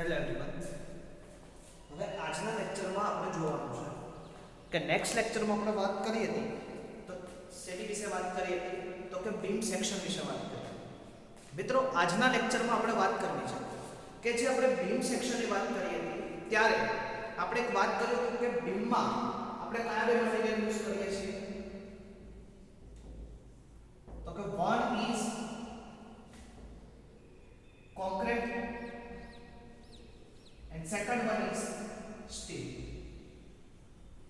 Hello everyone. હવે આજના લેક્ચરમાં આપણે જોવાનું છે કે નેક્સ્ટ લેક્ચરમાં આપણે વાત કરી હતી તો શેની વિશે વાત કરી હતી તો કે બીમ સેક્શન વિશે વાત કરી. મિત્રો આજના લેક્ચરમાં આપણે વાત કરવી છે કે જે આપણે બીમ સેક્શનની વાત કરી હતી ત્યારે આપણે એક વાત કરી હતી કે બીમમાં આપણે કયા બે મટીરીયલ યુઝ કરીએ છીએ તો કે one is concrete and second one is steel.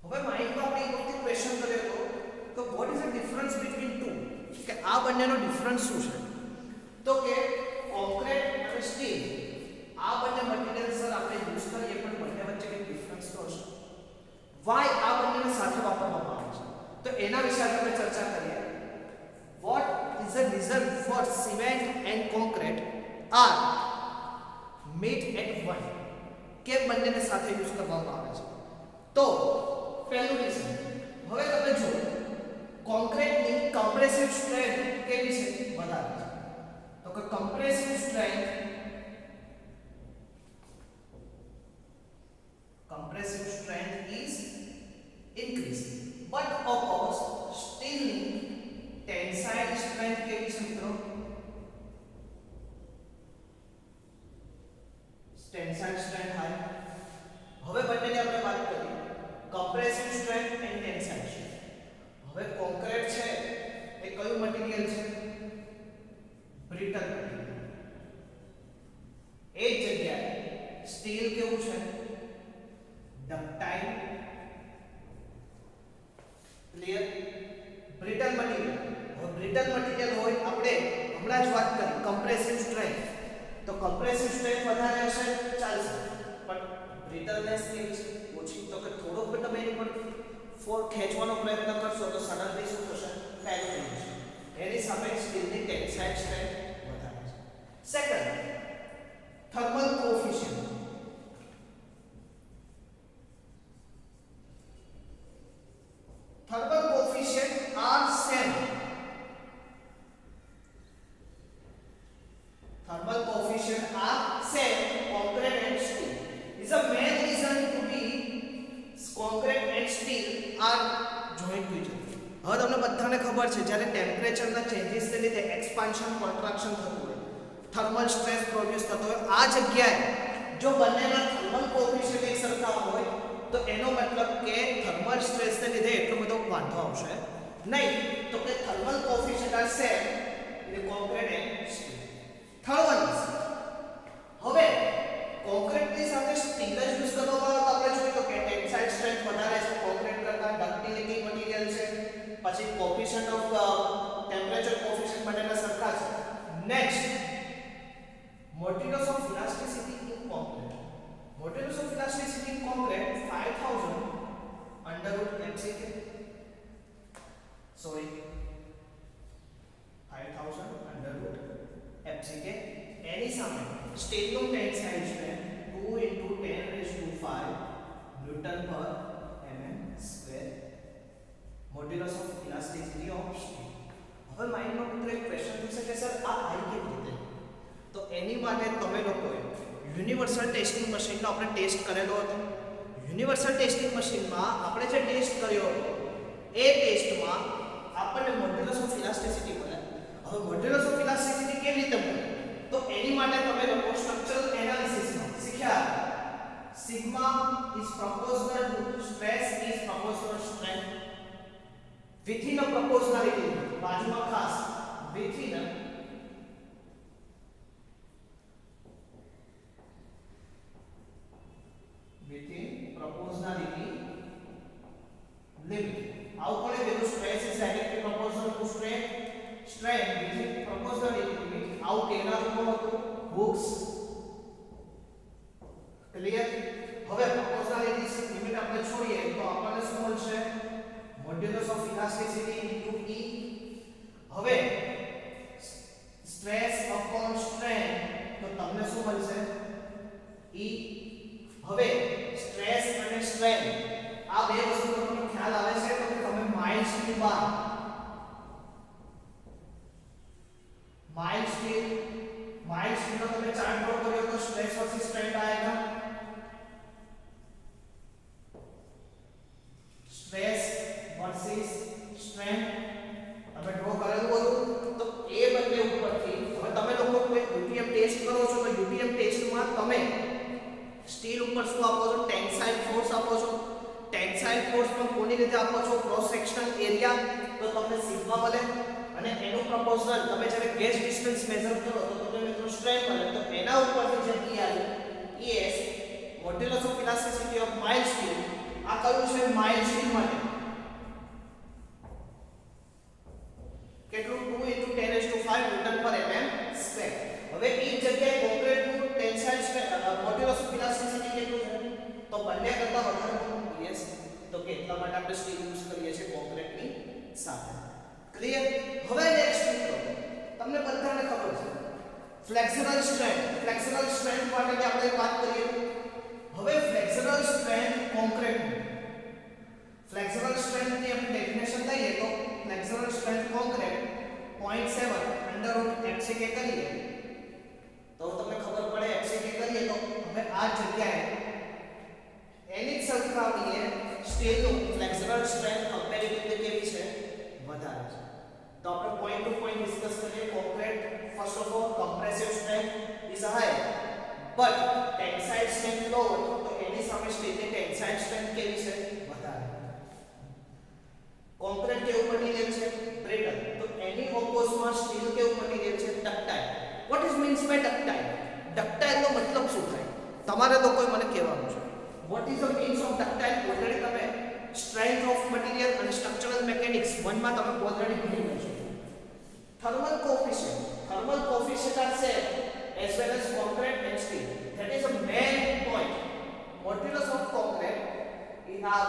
હવે માઇન્ડમાં આપણે એક વખત ક્વેશ્ચન કર્યો તો what is the difference between two કે આ બંનેનો ડિફરન્સ શું છે તો કે કોન્ક્રીટ અને સ્ટીલ આ બંને મટીરીયલ સર આપણે યુઝ કરીએ પણ બંને વચ્ચે કંઈક ડિફરન્સ તો હશે. વાય આ બંનેને સાથે વાપરવામાં આવે છે તો એના વિશે આપણે ચર્ચા કરીએ. what is the reason for cement and concrete are made at one કે બંનેને સાથે યુઝ કરવામાં આવે છે. તો પહેલું રીઝન હવે તમે જો કોન્ક્રીટની કમ્પ્રેસિવ સ્ટ્રેન્થ કેવી છે વધારે છે તો કે compressive strength is increasing but oppose સ્ટીલની ટેન્સાઇલ સ્ટ્રેન્થ કેવી છે મિત્રો ટેન્સાઇલ સ્ટ્રેન્થ હાઈ. હવે બંનેની આપણે વાત કરીએ compressive strength and tensile strength. હવે કોન્ક્રીટ છે એ કયું મટીરીયલ છે બ્રિટલ મટીરીયલ. એ જ જગ્યાએ સ્ટીલ કેવું છે ડક્ટાઇલ ક્લિયર બ્રિટલ મટીરીયલ. હવે બ્રિટલ મટીરીયલ હોય આપણે હમણાં જ વાત કરી કમ્પ્રેસિવ સ્ટ્રેન્થ તો કમ્પ્રેસિવ સ્ટ્રેન્થ વધારે હશે ચાલશે પણ બ્રિટલનેસ કેવી છે ઓછી તો કે થોડોક પણ તમે એની પર ફોર ખેંચવાનો પ્રયત્ન કરશો તો સડનલી શું થશે ફેલ થઈ જશે. એની સામે સ્ટીલની ટેન્સાઇલ સ્ટ્રેન્થ વધારે છે. Second thermal coefficient. Thermal coefficient are same. Thermal coefficient are same concrete and steel. Is a main reason to be concrete and steel are joined to each other. હવે તમને બધાને ખબર છે જ્યારે ટેમ્પરેચરના ચેન્જીસને લીધે એક્સપાન્શન કોન્ટ્રાક્શન થતું હોય થર્મલ સ્ટ્રેસ પ્રોડ્યુસ થતો હોય આ જગ્યાએ જો બંનેના થર્મલ કોએફિશિયન્ટ એક સરખા હોય તો એનો મતલબ કે થર્મલ સ્ટ્રેસને લીધે એટલો બધો વાંધો આવશે નહીં. તો કે thermal coefficient are same in concrete and steel. Third one is હવે કોન્ક્રીટની સાથે સ્ટીલ જ યુઝ કરવામાં આવે તો આપણે જોઈએ તો કે ટેન્સાઇલ સ્ટ્રેન્થ વધારે છે કોન્ક્રીટ કરતા ડક્ટિલિટી મટીરીયલ છે પછી કોએફિશિયન્ટ ઓફ ટેમ્પરેચર કોએફિશિયન્ટ બંનેના સરખા છે. Next modulus of elasticity in concrete. Modulus of elasticity in concrete 5000 √mck sorry 5000 √mck. એની સામે સ્ટીલનું ટેન્સાઇલ સ્ટ્રેન્થ 2 × 10⁵ ન્યૂટન પર mm². Modulus of elasticity of steel. હવે માઇન્ડમાં મિત્રો એક ક્વેશ્ચન પૂછે કે સર આ આવી કેવી રીતે તો એની માટે તમે લોકોએ યુનિવર્સલ ટેસ્ટિંગ મશીનનો આપણે ટેસ્ટ કરેલો હતો. યુનિવર્સલ ટેસ્ટિંગ મશીનમાં આપણે જે ટેસ્ટ કર્યો હતો એ ટેસ્ટમાં આપણને મોડ્યુલસ ઓફ ઇલાસ્ટિસિટી મળ્યા. હવે મોડ્યુલસ ઓફ ઇલાસ્ટિસિટી કેવી રીતે મળે તો એની માટે તમે લોકો સ્ટ્રક્ચરલ એનાલિસિસમાં શીખ્યા sigma is proportional to stress is proportional strength within a proportionality. બાજુમાં ખાસ વિથિન proportionality limit. આવું કોણે કીધું stress is directly proportional to strain within proportionality limit. આવું કહેનારું કોણ હતું હુક્સ. ક્લિયર. હવે proportionality લિમિટ આપણે છોડીએ તો આપણને શું મળશે મોડ્યુલસ ઓફ ઇલાસ્ટિસિટી * E. હવે સ્ટ્રેસ અપોન સ્ટ્રેન તો તમને શું મળશે E. હવે સ્ટ્રેસ અને સ્ટ્રેન આ બે વસ્તુનો તમને ખ્યાલ આવે છે તો તમે માઇલ્ડ સ્ટીલ બાર માઇલ્ડ સ્ટીલ માઇલ સ્ટીલનો તમે ચાર્ટ ડ્રો કર્યો તો stress versus strain diagram, stress versus strain તમે ડ્રો કરેલું હતું. તો એ બંને ઉપરથી હવે તમે લોકો કોઈ યુટીએમ ટેસ્ટ કરો છો તો યુટીએમ ટેસ્ટમાં તમે સ્ટીલ ઉપર શું આપો છો? ટેન્સાઇલ ફોર્સ આપો છો. ટેન્સાઇલ ફોર્સ પણ કોની રીતે આપો છો? ક્રોસ સેક્શનલ એરિયા, તો તમને સિગ્મા મળે અને એનું પ્રપોર્શનલ તમે જ્યારે ગેજ ડિસ્ટન્સ મેઝર કરો તો તમને મિત્રો સ્ટ્રેન મળે. તો એના ઉપરથી જે E આવ્યું ES modulus of elasticity of mild steel, આ કયું છે? માઇલ્ડ સ્ટીલ માટે કેટલું? 2 * 10⁵ ન્યૂટન પર mm સ્ક્વેર. હવે એ જગ્યાએ કોન્ક્રીટનું ટેન્સાઇલ મોડ્યુલસ ઓફ ઇલાસ્ટિસિટી કેટલું છે? તો બંને કરતા વધારે કોનું? ES. તો કે એટલા માટે આપણે સ્ટીલ યુઝ કરીએ છીએ કોન્ક્રીટની સાથે. ક્લિયર? હવે નેક્સ્ટ મિત્રો તમને બધાને ખબર છે ફ્લેક્સરલ સ્ટ્રેન્થ. ફ્લેક્સરલ સ્ટ્રેન્થ માટે આપણે વાત કરીએ. હવે ફ્લેક્સરલ સ્ટ્રેન્થ કોન્ક્રીટની ફ્લેક્સરલ સ્ટ્રેન્થની આપણે ડેફિનેશન લઈએ તો ફ્લેક્સરલ સ્ટ્રેન્થ કોન્ક્રીટ 0.7 √ FCK કરીએ તો તમને ખબર પડે FCK કરીએ તો હવે આ જગ્યાએ એની જ સરખામણીએ સ્ટીલનું ફ્લેક્સરલ સ્ટ્રેન્થ કમ્પેરેટિવલી કેવી છે? વધારે છે. તો આપણે પોઈન્ટ ટુ પોઈન્ટ ડિસ્કસ કરીએ. Concrete first of all compressive strength is high but tensile strength low, તો એની સામે સ્ટીલની ટેન્સાઇલ સ્ટ્રેન્થ કેવી છે? વધારે. કોન્ક્રીટ કેવું મટીરીયલ છે? બ્રિટલ. તો એની ઓપોઝમાં સ્ટીલ કેવું મટીરીયલ છે? Ductile. What is means by ductile? Ductile નો મતલબ શું થાય? તમારે લોકોએ મને કહેવાનું છે. What is the means of ductile? Already તમે સ્ટ્રેન્થ ઓફ મટીરીયલ અને સ્ટ્રક્ચરલ મિકેનિક્સ 1 માં તમે ઓલરેડી ભણી ગયા છો. Thermal coefficient. Thermal coefficient are same as well as concrete and steel. That is a main point. Modulus of concrete is our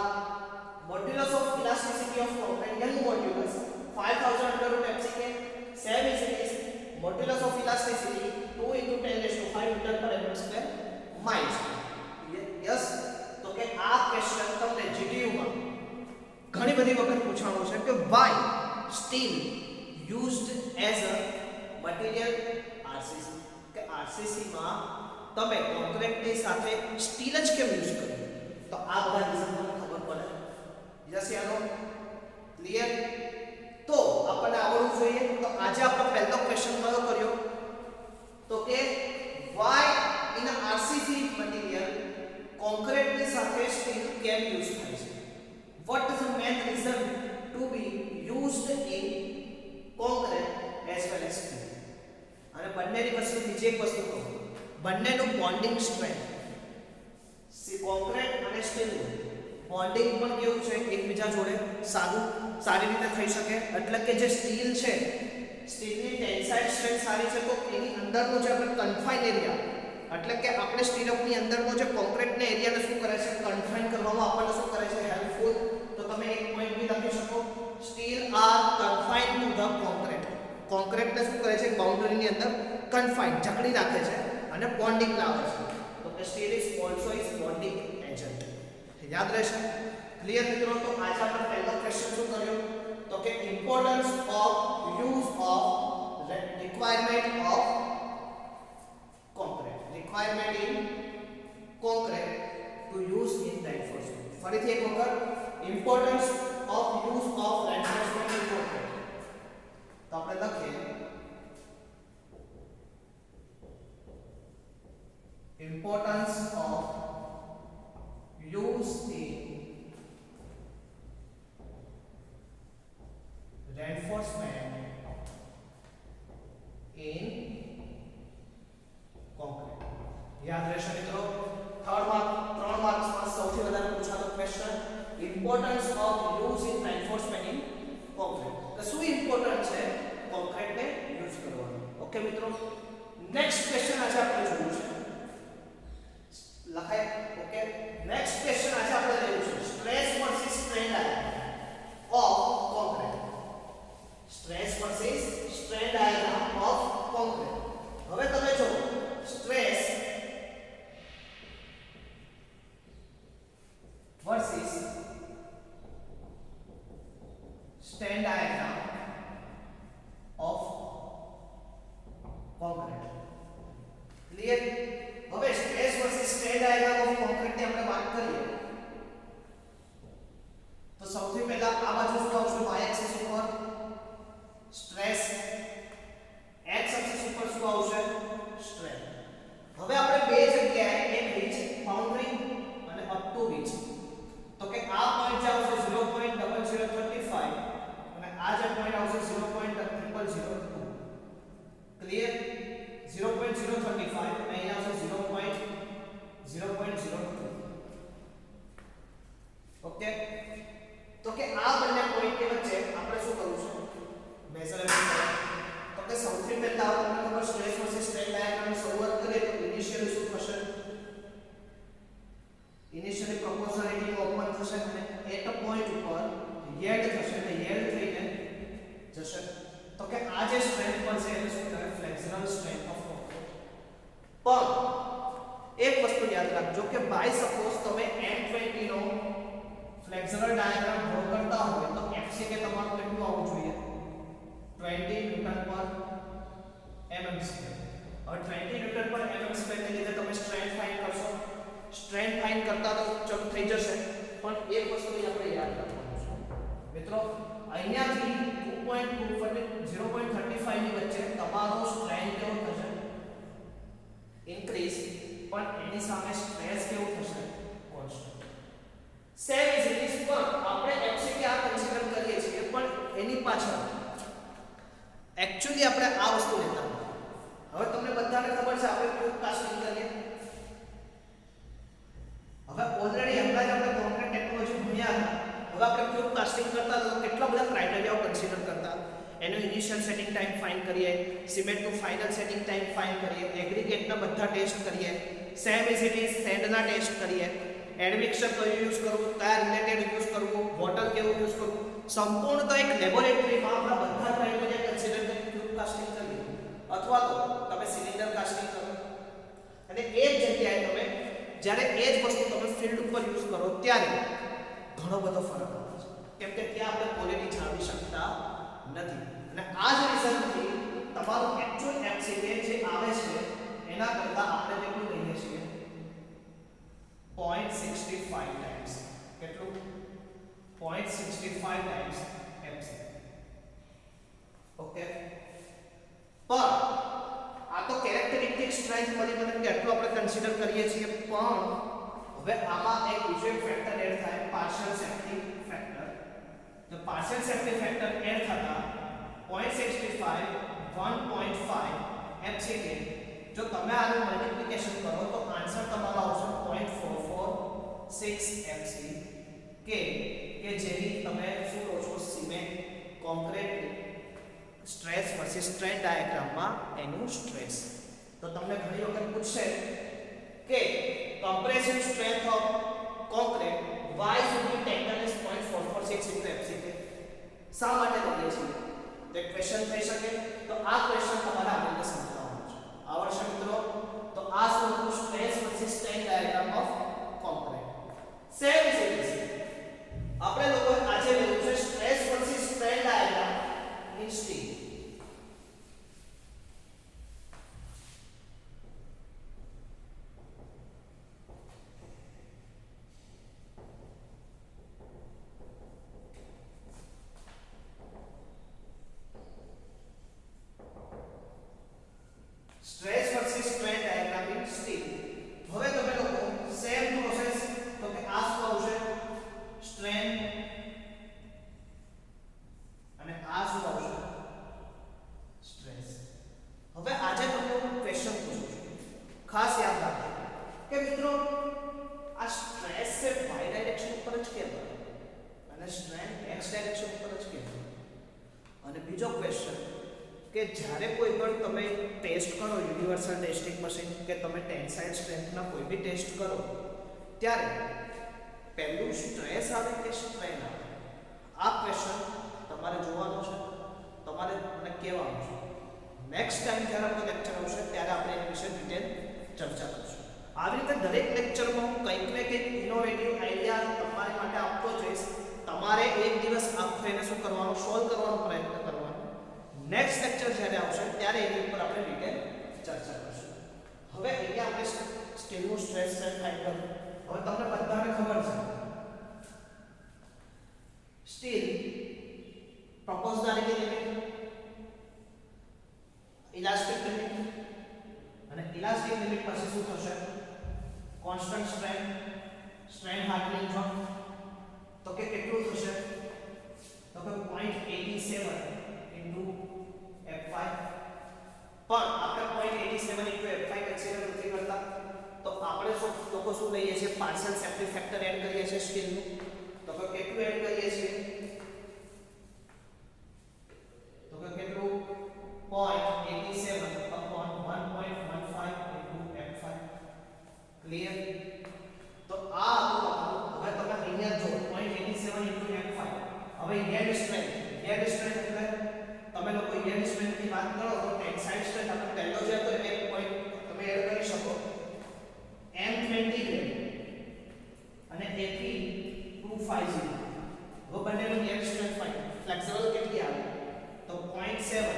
modulus of elasticity of concrete, Young modulus 5000 √ FCK. Same as it is modulus of elasticity 2 * 10⁵ Newton per mm square miles. Yes. તો કે આ question તમને GTU માં ઘણી બધી વખત પૂછાણો છે કે why steel used as a material RCC. કે RCC માં તમે કોન્ક્રીટની સાથે સ્ટીલ જ કેમ યુઝ કર્યું? તો આ બધા રીઝન તમને ખબર પડે. યસ યાનો ક્લિયર? તો આપણને આવડવું જોઈએ. તો આજે આપણો પહેલો ક્વેશ્ચન કયો કર્યો? તો કે why in a RCC material કોન્ક્રીટની સાથે સ્ટીલ કેમ યુઝ થાય છે? What is the main reason to be used in concrete as well as steel? અને બંનેની વસ્તુ બીજી એક વસ્તુ કહું, બંનેનું બોન્ડિંગ સ્ટ્રેન્થ કોન્ક્રીટ અને સ્ટીલનું બોન્ડિંગ પણ કેવું છે? એકબીજા જોડે સારી રીતે થઈ શકે. એટલે કે જે સ્ટીલ છે, સ્ટીલની ટેન્સાઇલ સ્ટ્રેન્થ સારી છે તો એની અંદરનો જે આપણે કન્ફાઇન એરિયા, એટલે કે આપણે સ્ટીલની અંદરનો જે કોન્ક્રીટના એરિયાને શું કરે છે? કન્ફાઇન કરવામાં આપણને શું કરે છે? હેલ્પફુલ. તો તમે એક પોઈન્ટ બી લખી શકો, steel are confined to the concrete. કોન્ક્રીટને શું કરે છે? બાઉન્ડરીની અંદર કન્ફાઇન જકડી રાખે છે અને બોન્ડિંગ લાવે છે. તો કે steel is also is bonding agent. યાદ રહેશે? ક્લિયર મિત્રો? તો આજે આપણે પહેલો ક્વેશ્ચન શું કર્યો? તો કે importance of use of requirement of concrete. Requirement in concrete to use in reinforcement. ફરીથી એક વખત importance of use of reinforcement in concrete. તો આપણે લખીએ importance of use in reinforcement in concrete. યાદ રહેશે મિત્રો? ત્રણ માર્ક્સમાં સૌથી વધારે પૂછાતો question importance of use in reinforcement in concrete. તો શું ઇમ્પોર્ટન્ટ છે કોન્ક્રીટને યુઝ કરવાનું? ઓકે મિત્રો, નેક્સ્ટ ક્વેશ્ચન આજે આપણે જોવું છે. લખાય? ઓકે, નેક્સ્ટ ક્વેશ્ચન આજે આપણે લેવું છે stress versus strain diagram of concrete. Stress versus strain diagram of concrete. હવે તમે જો stress versus strain diagram of concrete. Clear? હવે stress versus strain diagram of concrete ની આપણે વાત કરીએ તો સૌથી પહેલા આ બાજુ શું આવશે? y એક્સિસ ઉપર સ્ટ્રેસ, x એક્સિસ ઉપર શું આવશે? સ્ટ્રેન. હવે આપણે બે જગ્યાએ એક રીચ બાઉન્ડરી અને અપ ટુ રીચ, તો કે આ પોઈન્ટ જે આવશે 0.0035 અને આ જે પોઈન્ટ આવશે 0.0002. ક્લિયર? 0.035 અને અહીંયા આવશે 0.02. ઓકે, તો કે આ બંને પોઈન્ટ ની વચ્ચે આપણે શું કરવું છે? મેઝરમેન્ટ કરવું. તો કે સૌથી પહેલા તમને ખબર સ્ટ્રેસ વર્સિસ સ્ટ્રેન ડાયાગ્રામ શરૂઆત કરીએ તો ઇનિશિયલી શું થશે? ઇનિશિયલી પ્રોપોર્શનાલિટી ઓપન થશે અને એટ અ પોઈન્ટ ઉપર યીલ્ડ થશે અને યીલ્ડ થઈને જશે. તો કે આ જે સ્ટ્રેન્થ પર છે એને શું કહેવાય? Flexural strength of concrete. પણ એક વસ્તુ યાદ રાખજો કે બાય સપોઝ તમે M20 નો ફ્લેક્સરલ ડાયાગ્રામ ડ્રો કરતા હોય તો FCK તમારું કેટલું આવવું જોઈએ? 20 ન્યૂટન પર mm². હવે 20 ન્યૂટન પર mm² ને લીધે તમે સ્ટ્રેન્થ ફાઇન્ડ કરશો. સ્ટ્રેન્થ ફાઇન્ડ કરતા તો ચલો થઈ જશે, પણ એક વસ્તુ આપણે યાદ રાખવાનું છે મિત્રો, અહીંયાથી 0.35 ની વચ્ચે તમારો સ્ટ્રેન્થ કેવો થશે? ઇન્ક્રીઝ, પણ એની સામે સ્ટ્રેસ કેવો થશે? Constant. Same is it is, પણ આપણે FCK આ કન્સિડર કરીએ છીએ પણ એની પાછળ एक्चुअली આપણે આ વસ્તુ લેતા હતા. હવે તમને બધાને ખબર છે આપણે ક્યુબ કાસ્ટિંગ કરીએ. હવે ઓલરેડી હમણાં જ આપણે કોન્ક્રીટ ટેકનોલોજી ભણ્યા હતા. હવે આપણે ક્યુબ કાસ્ટિંગ કરતા તો કેટલા બધા ક્રાઇટેરિયાઓ કન્સિડર કરતા. એનો ઇનિશિયલ સેટિંગ ટાઈમ ફાઇન્ડ કરીએ, સિમેન્ટનું ફાઇનલ સેટિંગ ટાઈમ ફાઇન્ડ કરીએ, એગ્રીગેટના બધા ટેસ્ટ કરીએ, સેમ ઇઝ ઇટ ઇઝ સેન્ડના ટેસ્ટ કરીએ, એડમિક્સર કયું યુઝ કરવું, કયા રિલેટેડ યુઝ કરવું, વોટર કેવું યુઝ કરવું, સંપૂર્ણ તો એક લેબોરેટરીમાં આપણા બધા ક્રાઇટેરિયા કન્સિડર કરી ક્યુબ કાસ્ટિંગ કરીએ, અથવા તો તમે સિલિન્ડર કાસ્ટિંગ કરો અને એ જ જગ્યાએ તમે જ્યારે એ જ વસ્તુ તમે ફિલ્ડ ઉપર યુઝ કરો ત્યારે ઘણો બધો ફરક આવે છે, કેમ કે ત્યાં આપણે ક્વોલિટી જાળવી શકતા નથી. અને આ જ રીઝનથી તમારું એક્ચ્યુઅલ FCK જે આવે છે એના કરતાં આપણે કેટલું લઈએ છીએ? 0.65 ટાઈમ્સ. કેટલું? 0.65 ટાઈમ્સ FCK. ઓકે, પણ આ તો કેરેક્ટરિસ્ટિક સ્ટ્રેન્થ મળી મને કે આટલું આપણે કન્સિડર કરીએ છીએ, પણ હવે આમાં એક બીજો ફેક્ટર એડ થાય, પાર્શિયલ સેફ્ટી ફેક્ટર. તો પાર્શિયલ સેફ્ટી ફેક્ટર એડ થતા 0.65 1.5 FCK, જો તમે આનું મલ્ટીપ્લિકેશન કરો તો આન્સર તમારો આવશે 0.446 FCK, કે જેની તમે શું લો છો? Cement concrete stress versus strain ડાયાગ્રામમાં એનું સ્ટ્રેસ. તો તમને ઘણી વખત પૂછશે કે compressive strength of concrete y should be taken as 0.446 into FCK. શા માટે લઈએ છીએ? તો એક ક્વેશ્ચન થઈ શકે. તો આ ક્વેશ્ચન તમારે આ રીતે સમજાવવાનો છે. આવડશે મિત્રો? તો આ શું હતું? Stress versus strain diagram of concrete. Same is it is આપણે લોકો આજે લેવું છે stress versus strain diagram in steel. Stress versus strain diagram in steel. હવે તમે લોકો સેમ પ્રોસેસ, તો કે આ શું આવશે? સ્ટ્રેન, અને આ શું આવશે? સ્ટ્રેસ. હવે આજે તમને હું ક્વેશ્ચન પૂછું છું, ખાસ યાદ રાખજો કે મિત્રો આ સ્ટ્રેસ છે y ડાયરેક્શન ઉપર જ કેમ અને સ્ટ્રેન x ડાયરેક્શન ઉપર જ કેમ? અને બીજો ક્વેશ્ચન કે જ્યારે કોઈ પણ તમે ટેસ્ટ કરો, યુનિવર્સલ ટેસ્ટિંગ મશીન કે તમે ટેન્સાઇલ સ્ટ્રેન્થના કોઈ બી ટેસ્ટ કરો ત્યારે પહેલું સ્ટ્રેસ આવે કે સ્ટ્રેન આવે? આ ક્વેશ્ચન તમારે જોવાનો છે, તમારે મને કહેવાનું છે. નેક્સ્ટ ટાઈમ જ્યારે આપણો લેક્ચર આવશે ત્યારે આપણે એના વિશે ડિટેલ ચર્ચા કરીશું. આવી રીતે દરેક લેક્ચરમાં હું કંઈક ને કંઈક ઇનોવેટિવ આઈડિયા તમારી માટે આપતો જઈશ. તમારે એક દિવસ આખો એને શું કરવાનો? સોલ્વ કરવાનો પ્રયત્ન કરવાનો. નેક્સ્ટ લેક્ચર જ્યારે આવશે ત્યારે એની ઉપર આપણે ડિટેલ ચર્ચા કરીશું. હવે સ્ટ્રેસ સ્ટ્રેન ફાઇન્ડ કરો. હવે તમને બધાને ખબર છે steel proportionality limit, elastic limit અને ઇલાસ્ટિક લિમિટ પછી શું થશે? Constant strain, strain hardening zone. તો કે કેટલું થશે? તો કે 0.87 into f5. પણ આપણે 0.87 into f5 કન્સિડર નથી કરતા. તો આપણે લોકો શું લઈએ છીએ? પાર્શિયલ સેફ્ટી ફેક્ટર એડ કરીએ છીએ સ્ટીલનું. તો કે કેટલું એડ કરીએ છીએ? તો કે કેટલું? 0.87 upon 1.15 into f5. ક્લિયર? તો આ હવે તમે અહીંયા જો 0.87 into f5. હવે યીલ્ડ સ્ટ્રેન્થ એટલે તમે લોકો યીલ્ડ સ્ટ્રેન્થ ની વાત કરો તો ટેન્સાઇલ સ્ટ્રેન્થ આપણે પહેલો છે તો 1 પોઈન્ટ તમે એડ કરી શકો M20 ગ્રેડ અને Fe250. હવે બંનેનું યીલ્ડ સ્ટ્રેન્થ ફાઇન્ડ. ફ્લેક્સિબલ કેટલી આવે? તો 0.7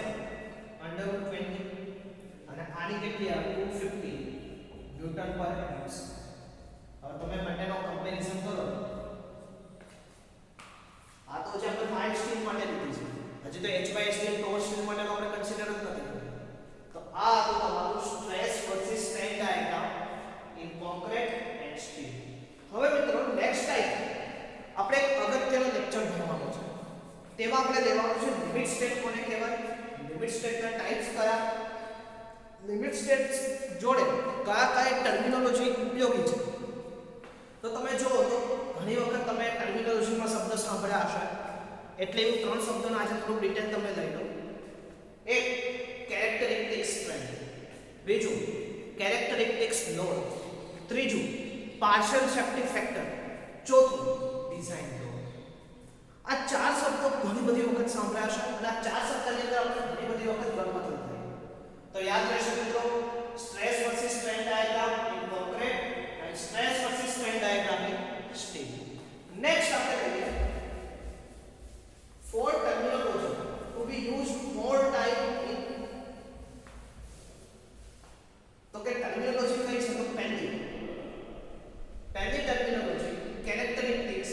under root 20 અને આની કેટલી આવે? 250 ન્યૂટન પર એટમ્સ. હવે તમે બંનેનો કમ્પેરીઝન કરો. આ તો જે આપણે માઇલ્ડ સ્ટીલ માટે લીધી છે. હજી તો HY સ્ટીલ ટોર સ્ટીલ માટે આપણે કન્સિડર જ નથી કર્યું. તો આ તો તમારું stress versus strain diagram in concrete and steel. હવે મિત્રો નેક્સ્ટ ટાઈમ આપણે એક અગત્યનો લેક્ચર ભણવાનો છે. તેમાં આપણે લેવાનું છે લિમિટ સ્ટેટ કોને કહેવાય, લિમિટ સ્ટેટના ટાઇપ્સ કયા, લિમિટ સ્ટેટ્સ જોડે કયા કયા ટર્મિનોલોજી ઉપયોગી છે. તો તમે જુઓ તો ઘણી વખત તમે ટર્મિનોલોજીમાં શબ્દ સાંભળ્યા હશે. એટલે હું ત્રણ શબ્દોનો આજે થોડું ડિટેલ તમને લઈ લઉં. એક કેરેક્ટરિસ્ટિક સ્ટ્રેન્થ, બીજું કેરેક્ટરિસ્ટિક્સ લોડ, ત્રીજું પાર્શિયલ સેફ્ટી ફેક્ટર, ચોથું ડિઝાઇન લોડ. આ ચાર શબ્દો ઘણી બધી વખત સાંભળ્યા છે અને આ ચાર શબ્દની અંદર આપણે ઘણી બધી વખત ગણમત થાય. તો યાદ રહેશે મિત્રો, stress versus strain diagram in concrete and stress versus strain diagram in steel. Next આપણે કહીએ four terminology to be used more time in. તો કે ટર્મિનોલોજી કઈ છે? તો પહેલી terminology characteristics,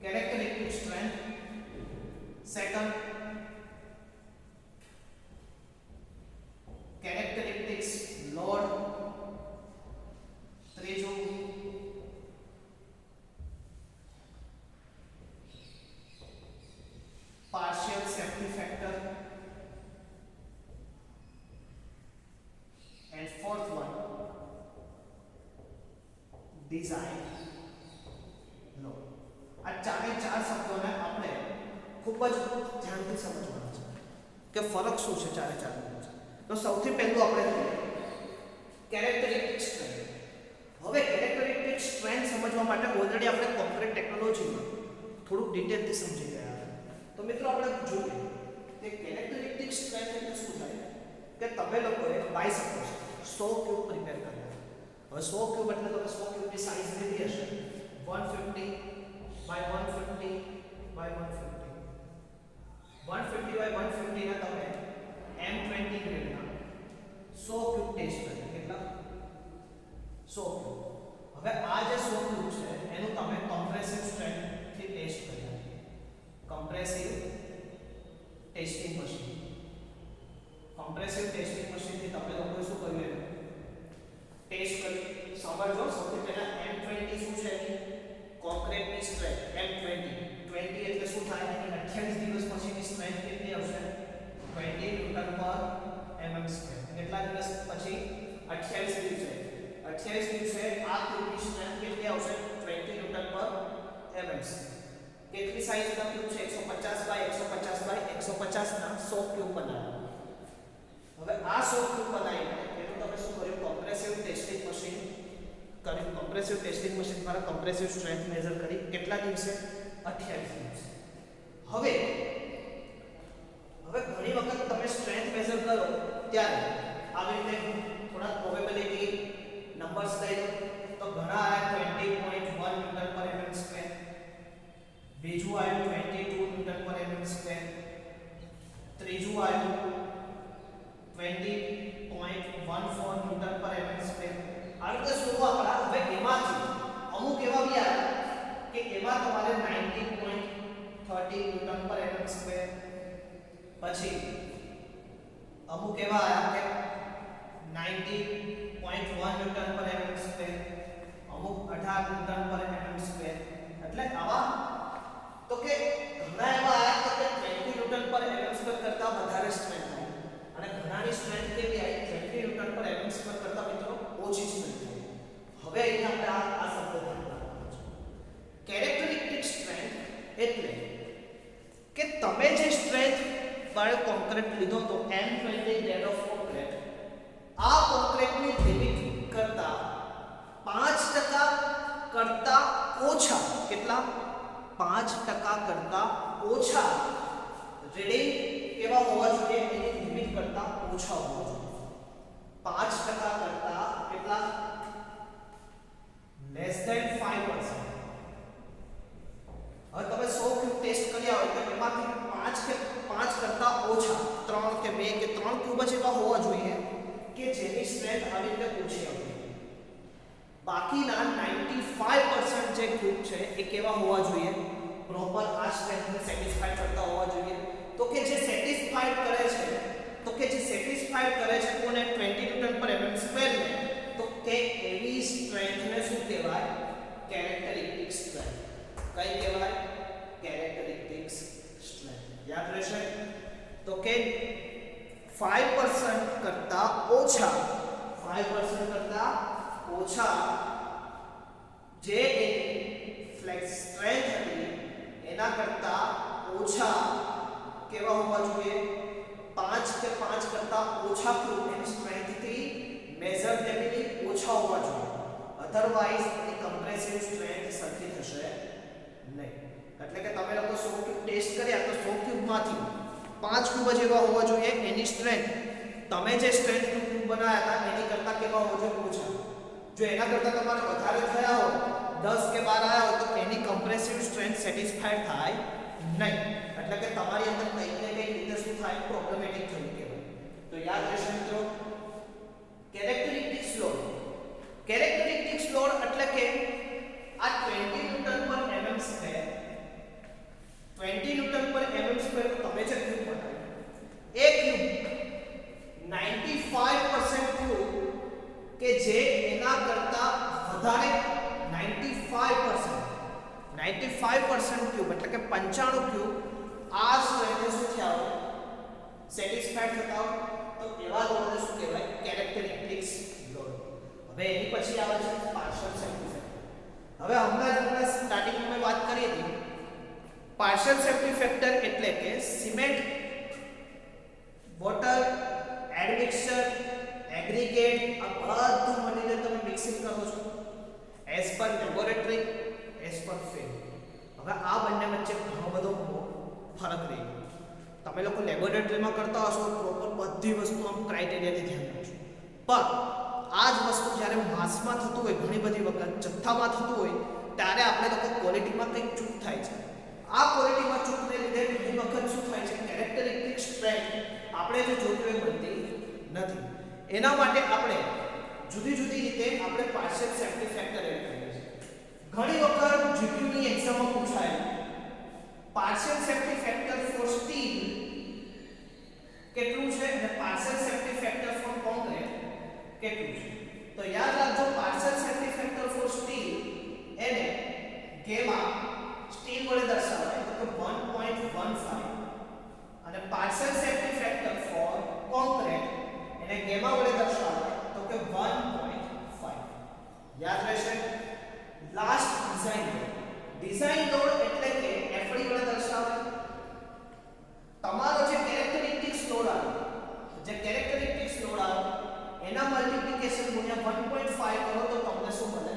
characteristic strength. Second, characteristics load. ત્રીજું partial safety factor, and fourth one design load. આ ચારે ચાર શબ્દોને આપણે ખૂબ જ ધ્યાનથી સમજવાના છે કે ફરક શું છે ચારે ચારનો. તો સૌથી પહેલું આપણે કેરેક્ટરિસ્ટિક સ્ટ્રેન્થ. હવે કેરેક્ટરિસ્ટિક સ્ટ્રેન્થ સમજવા માટે ઓલરેડી આપણે કોન્ક્રીટ ટેકનોલોજીમાં થોડુંક ડિટેલથી સમજી ગયા. તો મિત્રો આપણે જોઈએ કે કેરેક્ટરિસ્ટિક સ્ટ્રેન્થ એટલે શું થાય કે તમે લોકોએ બાયસેપ 100 ક્યુબ પ્રિપેર કર્યા. હવે 100 ક્યુબ એટલે તમે 100 ક્યુબની સાઈઝ લીધી હશે 150 by 150 by 150. 150 by 150 ના તમે M20 ગ્રેડના 100 ક્યુબ ટેસ્ટ કર્યા. કેટલા? 100 ક્યુબ. હવે આ જે 100 ક્યુબ છે એનું તમે કોમ્પ્રેસિવ સ્ટ્રેન્થ થી ટેસ્ટ કર્યા. Compressive testing machine. Compressive testing machine થી તમે લોકોએ શું કર્યું? ટેસ્ટ કરી. સમજો સૌથી પહેલા M20 શું છે? કોન્ક્રીટની સ્ટ્રેન્થ M20. 20 એટલે શું થાય? 28 દિવસ પછીની સ્ટ્રેન્થ કેટલી આવશે? 20 ન્યૂટન પર mm². કેટલા દિવસ પછી? 28 દિવસે. 28 દિવસે આ ક્યુબની સ્ટ્રેન્થ કેટલી આવશે? 20 ન્યૂટન પર mm². કેટલી સાઈઝના ક્યુબ છે? 150 બાય 150 બાય 150 ના 100 ક્યુબ બનાવ્યા. હવે આ 100 ક્યુબ બનાવીને એનું તમે શું કર્યું? કોમ્પ્રેસિવ ટેસ્ટિંગ મશીન કર્યું. કોમ્પ્રેસિવ ટેસ્ટિંગ મશીન દ્વારા કોમ્પ્રેસિવ સ્ટ્રેન્થ મેઝર કરી. કેટલા દિવસે? 28 દિવસે. હવે ઘણી વખત તમે સ્ટ્રેન્થ મેઝર કરો ત્યારે આવી રીતે થોડા પ્રોબેબિલિટી નંબર્સ લઈ લો. તો ઘણા આયા 20.1 ન્યૂટન પર mm², બીજું આવ્યું 22 ન્યૂટન પર mm², ન્યૂટન પર mm સ્ક્વેર આ રીતે શું આપણા હવે એમાંથી અમુક એવા બી આવ્યા કે એમાં તમારે 19.30 ન્યૂટન પર mm સ્ક્વેર પછી અમુક એવા આવ્યા કે 90.1 ન્યૂટન પર mm સ્ક્વેર અમુક 18 ન્યૂટન પર mm સ્ક્વેર એટલે આવા તો કે ઘણા એવા આવ્યા તો કે 20 ન્યૂટન પર mm સ્ક્વેર કરતા વધારે સ્ટ્રેન્થ થાય અને ઘણાની સ્ટ્રેન્થ કેવી આવી 20 ન્યૂટન પર mm સ્ક્વેર કરતા મિત્રો ઓછી સ્ટ્રેન્થ થાય હવે અહીંયા આપણે આ શબ્દ ધ્યાન રાખવાનો છે કેરેક્ટરિસ્ટિક સ્ટ્રેન્થ એટલે કે તમે જે સ્ટ્રેન્થ વાળો કોન્ક્રીટ લીધો તો M20 ગ્રેડ ઓફ કોન્ક્રીટ આ કોન્ક્રીટની લિમિટ કરતા 5% કરતા ઓછા કેટલા 5% કરતા ઓછા રીડિંગ કેવા હોવા જોઈએ એની લિમિટ કરતા ઓછા હોવા જોઈએ 5% કરતા કેટલા લેસ ધેન 5%. હવે તમે 100 ક્યુબ ટેસ્ટ કર્યા હોય તો એમાંથી 5 કરતા ઓછા 3 કે 2 કે 3 ક્યુબ જ એવા હોવા જોઈએ કે જેની સ્ટ્રેન્થ આવી રીતે ઓછી આવે બાકીના 95% જે ક્યુબ છે એ કેવા હોવા જોઈએ પ્રોપર આ સ્ટ્રેન્થને સેટિસ્ફાઈ કરતા હોવા જોઈએ તો કે જે સેટિસ્ફાઈ કરે છે કોને 20 ન્યૂટન પર mm સ્ક્વેર ને તો કે એવી સ્ટ્રેન્થને શું કહેવાય કેરેક્ટરિસ્ટિક સ્ટ્રેન્થ કઈ કહેવાય કેરેક્ટરિસ્ટિક સ્ટ્રેન્થ યાદ રહેશે તો કે 5% કરતા ઓછા 5% કરતા ઓછા જે ફ્લેક્સ સ્ટ્રેન્થ હતી એના કરતા ઓછા કેવા હોવા જોઈએ 5 કે 5 કરતા ઓછા ક્યુબ એની સ્ટ્રેન્થથી મેઝરેબલી ઓછા હોવા જોઈએ અધરવાઇઝ એની કમ્પ્રેસિવ સ્ટ્રેન્થ સરખી થશે નહીં એટલે કે તમે લોકો 100 ક્યુબ ટેસ્ટ કર્યા તો 100 ક્યુબમાંથી 5 ક્યુબ જ એવા હોવા જોઈએ એની સ્ટ્રેન્થ તમે જે સ્ટ્રેન્થનું ક્યુબ બનાવ્યા હતા એની કરતા કેવા હોવા જોઈએ ઓછા જો એના કરતા તમારે વધારે થયા હોય 10 કે 12 આવ્યા હોય તો એની કમ્પ્રેસિવ સ્ટ્રેન્થ સેટિસ્ફાઈડ થાય નહીં એટલે કે તમારી અંદર કંઈક ને કંઈક રીતે શું થાય પ્રોબ્લેમેટિક થયું કહેવાય તો યાદ રહેશે મિત્રો કેરેક્ટરિસ્ટિક લોડ એટલે કે આ 20 ન્યૂટન પર mm સ્ક્વેર 20 ન્યૂટન પર mm સ્ક્વેર તમે જે ક્યુબ બનાવ્યું એ ક્યુબ 95% ક્યુબ કે જે એના કરતા વધારે 95% ક્યુબ એટલે કે 95 ક્યુબ આ સ્ટ્રેન્થ શું થયા હોય સેટિસ્ફાઈડ થતા હોય તો એવા લોડને શું કહેવાય કેરેક્ટરિસ્ટિક લોડ હવે એની પછી આવે છે પાર્શિયલ સેફ્ટી ફેક્ટર હવે હમણાં સ્ટાર્ટિંગમાં મેં વાત કરી હતી પાર્શિયલ સેફ્ટી ફેક્ટર એટલે કે સિમેન્ટ વોટર એડમિક્સચર એગ્રીગેટ આ બધું મટીરીયલ તમે મિક્સિંગ કરો છો as per laboratory as per field હવે આ બંને વચ્ચે ઘણો બધો ફરક રહી ગયો તમે લોકો લેબોરેટરીમાં કરતા હશો પ્રોપર બધી વસ્તુ આમ ક્રાઇટેરિયાથી ધ્યાન રાખશો પણ આ જ વસ્તુ જ્યારે માસમાં થતું હોય ઘણી બધી વખત જથ્થામાં થતું હોય ત્યારે આપણે લોકો ક્વોલિટીમાં કંઈક ચૂક થાય છે આ ક્વોલિટીમાં ચૂકને લીધે ઘણી વખત શું થાય છે કેરેક્ટરિસ્ટિક સ્ટ્રેન્થ આપણે જે જોઈતું એ મળતી નથી એના માટે આપણે જુદી જુદી રીતે આપણે પાર્શિયલ સેફ્ટી ફેક્ટર એડ કરીએ છીએ ઘણી વખત જીપીયુની એક્ઝામમાં પૂછાય partial safety factor for steel કેટલું છે અને partial safety factor for concrete કેટલું છે તો યાદ રાખજો partial safety factor for steel એને ગેમા સ્ટીલ વડે દર્શાવાય તો 1.15 અને partial safety factor for concrete એને ગેમા વડે દર્શાવાય તો કે 1.5 યાદ રહેશે લાસ્ટ ડિઝાઇન લોડ એટલે કે એફડી વડે દર્શાવાય તમારો જે કેરેક્ટરિસ્ટિક્સ લોડ આવે એના મલ્ટીપ્લિકેશન ગુણ્યા 1.5 કરો તો તમને શું મળે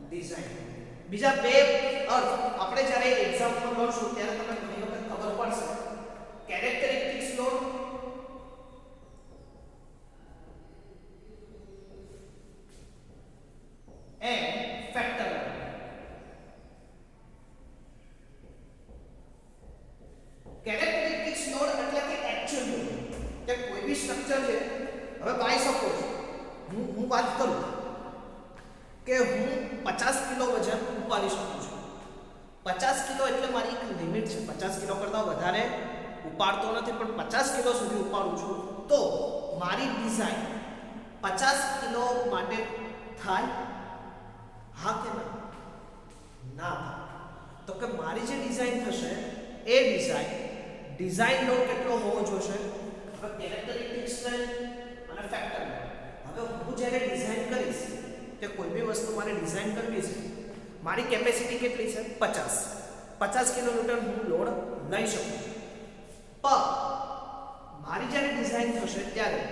ડિઝાઇન બીજા બે અર્થ આપણે જ્યારે એક્ઝામ્પલ લઈશું ત્યારે તમને ઘણી વખત ખબર પડશે characteristics load and factor characteristics load એટલે કે actual load સ્ટ્રક્ચર છે. હવે બાય સપોઝ હું વાત કરું કે હું 50 કિલો વજન ઉપાડી શકું છું. 50 કિલો એટલે મારી એક લિમિટ છે. 50 કિલો કરતાં વધારે ઉપાડતો નથી, પણ 50 કિલો સુધી ઉપાડું છું. તો મારી ડિઝાઇન 50 કિલો માટે થાય? હા કે ના? ના થાય. તો કે મારી જે ડિઝાઇન થશે એ ડિઝાઇન લોડ કેટલો હોવો જોઈએ? હવે કેરેક્ટરિસ્ટિક સ્ટ્રેન્થ અને ફેક્ટર લોડ. હવે હું જ્યારે ડિઝાઇન કરીશ કે કોઈ બી વસ્તુ મારે ડિઝાઇન કરવી છે, મારી કેપેસિટી કેટલી છે? 50 કિલોન્યુટન હું લોડ લઈ શકું છું. પણ મારી જ્યારે ડિઝાઇન થશે ત્યારે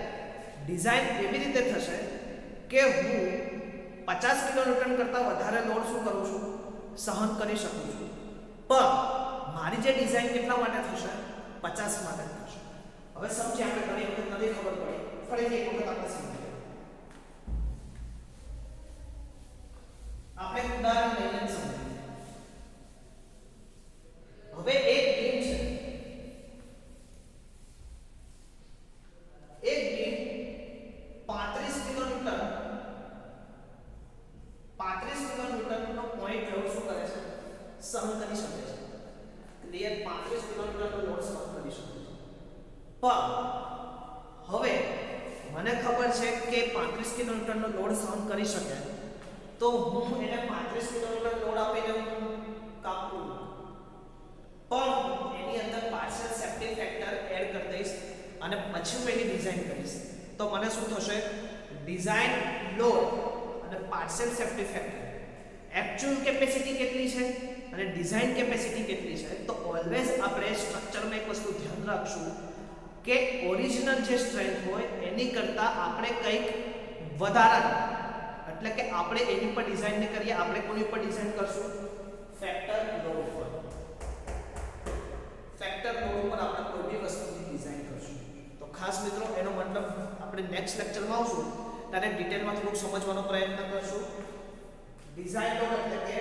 ડિઝાઇન એવી રીતે થશે કે હું 50 કિલોન્યુટન કરતાં વધારે લોડ શું કરું છું? સહન કરી શકું છું. પણ મારી જે ડિઝાઇન કેટલા માટે થશે? 50 માટે થશે. હવે સમજી, આપણે ઘણી વખત નથી ખબર પડી, ફરીથી એક વખત આપણે સમજીએ. આપણે એક ઉદાહરણ લઈને સમજીએ. હવે એક બીમ છે. એક બીમ 35 કિલોન્યુટન નો પોઈન્ટ લોડ શું કરે છે? સહન કરી શકે છે. ક્લિયર? 35 કિલોન્યુટન નો લોડ સહન કરી શકે છે. પણ હવે મને ખબર છે કે 35 કિલોન્યુટન નો લોડ સહન કરી શકે, તો હું એને 35 કિલોન્યુટન લોડ આપીને કાપું, પણ એની અંદર પાર્શિયલ સેફ્ટી ફેક્ટર એડ કરી દઈશ અને પછી હું એની ડિઝાઇન કરીશ. તો મને શું થશે? ડિઝાઇન લોડ અને partial safety factor, actual capacity કેટલી છે અને ડિઝાઇન કેપેસિટી કેટલી છે. તો ઓલવેઝ આપણે સ્ટ્રક્ચરમાં એક વસ્તુ ધ્યાન રાખશું કે ઓરિજિનલ જે સ્ટ્રેન્થ હોય એની કરતાં આપણે કંઈક વધારાનું, એટલે કે આપણે એની પર ડિઝાઇન ન કરીએ, આપણે કોની પર ડિઝાઇન કરશું? ફેક્ટર લોડ પર. ફેક્ટર લોડ ઉપર આપણે કોઈ બી વસ્તુની ડિઝાઇન કરશું. તો ખાસ મિત્રો, એનો મતલબ આપણે નેક્સ્ટ લેક્ચરમાં આવશું ત્યારે ડિટેલમાં થોડુંક સમજવાનો પ્રયત્ન કરશું. ડિઝાઇન લોડ એટલે કે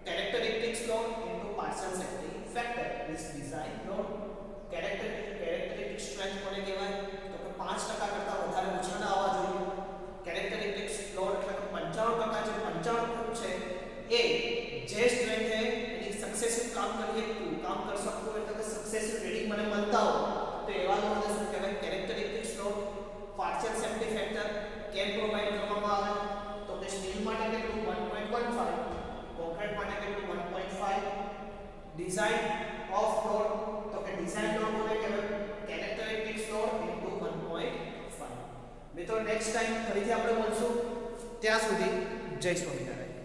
characteristics load into partial safety factor is design load. Characteristic strength કોને કહેવાય? તો કે 5% કરતાં વધારે ઓછા ના આવવા જોઈએ. કેરેક્ટરિસ્ટિક્સ લોડ એટલે કે 95% જે 95 છે એ જે સ્ટ્રેન્થ છે એની સક્સેસિવ કામ કરી શકતું હોય, એટલે કે સક્સેસિવ રીડિંગ મને મળતા હોય, તો એવા લોડને શું કહેવાય? Characteristics load. Partial safety factor કેમ પ્રોવાઈડ કરવામાં આવે? તો કે સ્ટીલ માટે કેટલું? 1.15, કોન્ક્રીટ માટે કેટલું? 1.5. ડિઝાઇન ઓફ લોડ, તો કે ડિઝાઇન લોડ કોને કહેવાય? Characteristics load into 1.5. મિત્રો નેક્સ્ટ ટાઈમ ફરીથી આપણે મળશું. ત્યાં સુધી જય સ્વામિનારાયણ.